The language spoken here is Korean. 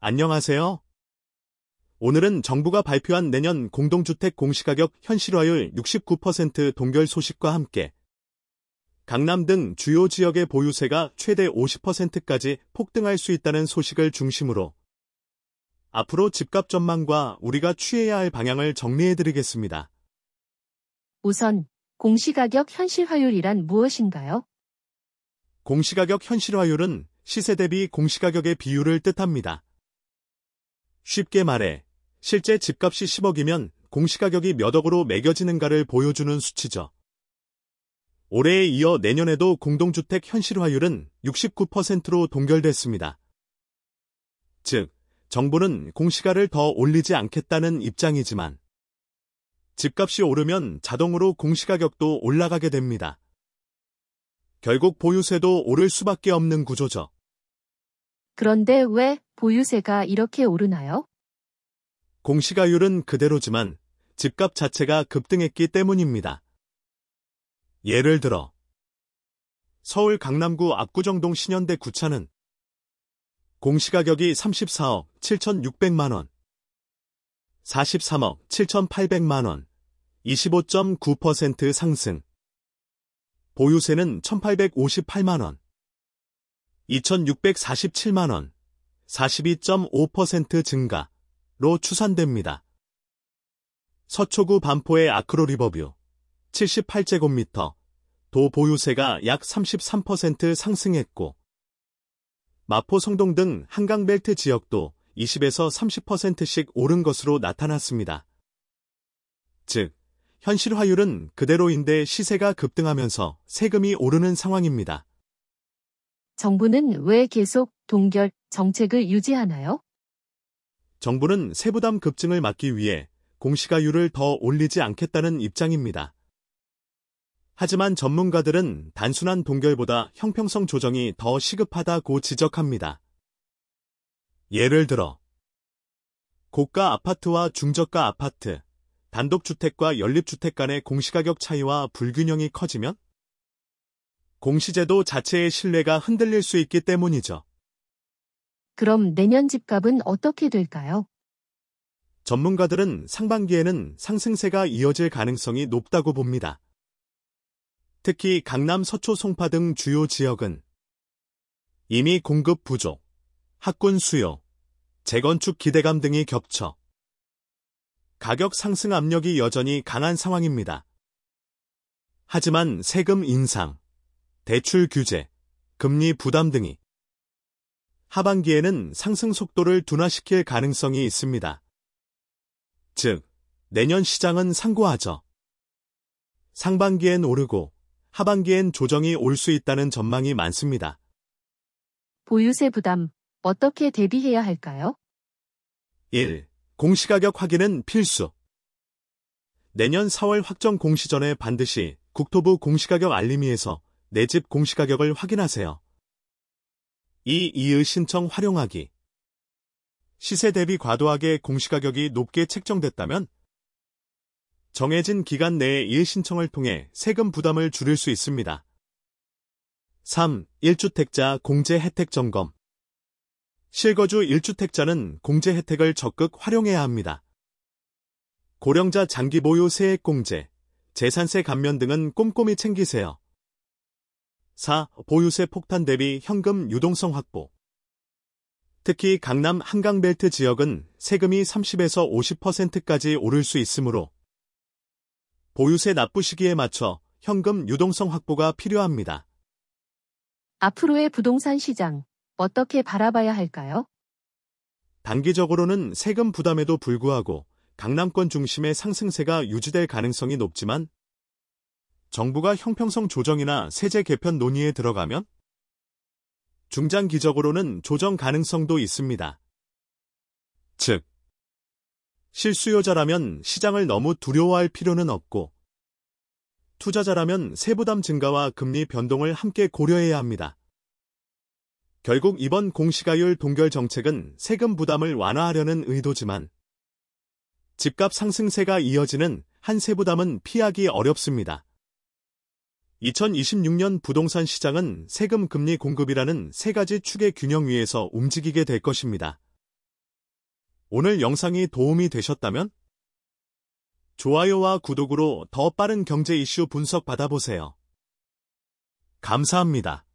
안녕하세요. 오늘은 정부가 발표한 내년 공동주택 공시가격 현실화율 69% 동결 소식과 함께 강남 등 주요 지역의 보유세가 최대 50%까지 폭등할 수 있다는 소식을 중심으로 앞으로 집값 전망과 우리가 취해야 할 방향을 정리해드리겠습니다. 우선 공시가격 현실화율이란 무엇인가요? 공시가격 현실화율은 시세 대비 공시가격의 비율을 뜻합니다. 쉽게 말해 실제 집값이 10억이면 공시가격이 몇 억으로 매겨지는가를 보여주는 수치죠. 올해에 이어 내년에도 공동주택 현실화율은 69%로 동결됐습니다. 즉, 정부는 공시가를 더 올리지 않겠다는 입장이지만 집값이 오르면 자동으로 공시가격도 올라가게 됩니다. 결국 보유세도 오를 수밖에 없는 구조죠. 그런데 왜 보유세가 이렇게 오르나요? 공시가율은 그대로지만 집값 자체가 급등했기 때문입니다. 예를 들어 서울 강남구 압구정동 신현대 구차는 공시가격이 34억 7,600만 원, 43억 7,800만 원, 25.9% 상승. 보유세는 1,858만 원, 2,647만 원, 42.5% 증가로 추산됩니다. 서초구 반포의 아크로리버뷰 78제곱미터 도 보유세가 약 33% 상승했고 마포 성동 등 한강벨트 지역도 20에서 30%씩 오른 것으로 나타났습니다. 즉, 현실화율은 그대로인데 시세가 급등하면서 세금이 오르는 상황입니다. 정부는 왜 계속 동결 정책을 유지하나요? 정부는 세부담 급증을 막기 위해 공시가율을 더 올리지 않겠다는 입장입니다. 하지만 전문가들은 단순한 동결보다 형평성 조정이 더 시급하다고 지적합니다. 예를 들어 고가 아파트와 중저가 아파트, 단독주택과 연립주택 간의 공시가격 차이와 불균형이 커지면 공시제도 자체의 신뢰가 흔들릴 수 있기 때문이죠. 그럼 내년 집값은 어떻게 될까요? 전문가들은 상반기에는 상승세가 이어질 가능성이 높다고 봅니다. 특히 강남 서초 송파 등 주요 지역은 이미 공급 부족, 학군 수요, 재건축 기대감 등이 겹쳐 가격 상승 압력이 여전히 강한 상황입니다. 하지만 세금 인상, 대출 규제, 금리 부담 등이 하반기에는 상승 속도를 둔화시킬 가능성이 있습니다. 즉, 내년 시장은 상고하죠. 상반기엔 오르고 하반기엔 조정이 올 수 있다는 전망이 많습니다. 보유세 부담 어떻게 대비해야 할까요? 1. 공시가격 확인은 필수. 내년 4월 확정 공시 전에 반드시 국토부 공시가격 알림이에서 내 집 공시가격을 확인하세요. 2. 이의 신청 활용하기. 시세 대비 과도하게 공시가격이 높게 책정됐다면 정해진 기간 내에 이의 신청을 통해 세금 부담을 줄일 수 있습니다. 3. 1주택자 공제 혜택 점검. 실거주 1주택자는 공제 혜택을 적극 활용해야 합니다. 고령자 장기 보유 세액 공제, 재산세 감면 등은 꼼꼼히 챙기세요. 4. 보유세 폭탄 대비 현금 유동성 확보. 특히 강남 한강벨트 지역은 세금이 30에서 50%까지 오를 수 있으므로 보유세 납부 시기에 맞춰 현금 유동성 확보가 필요합니다. 앞으로의 부동산 시장 어떻게 바라봐야 할까요? 단기적으로는 세금 부담에도 불구하고 강남권 중심의 상승세가 유지될 가능성이 높지만 정부가 형평성 조정이나 세제 개편 논의에 들어가면 중장기적으로는 조정 가능성도 있습니다. 즉, 실수요자라면 시장을 너무 두려워할 필요는 없고 투자자라면 세부담 증가와 금리 변동을 함께 고려해야 합니다. 결국 이번 공시가율 동결 정책은 세금 부담을 완화하려는 의도지만 집값 상승세가 이어지는 한 세부담은 피하기 어렵습니다. 2026년 부동산 시장은 세금 금리 공급이라는 세 가지 축의 균형 위에서 움직이게 될 것입니다. 오늘 영상이 도움이 되셨다면 좋아요와 구독으로 더 빠른 경제 이슈 분석 받아보세요. 감사합니다.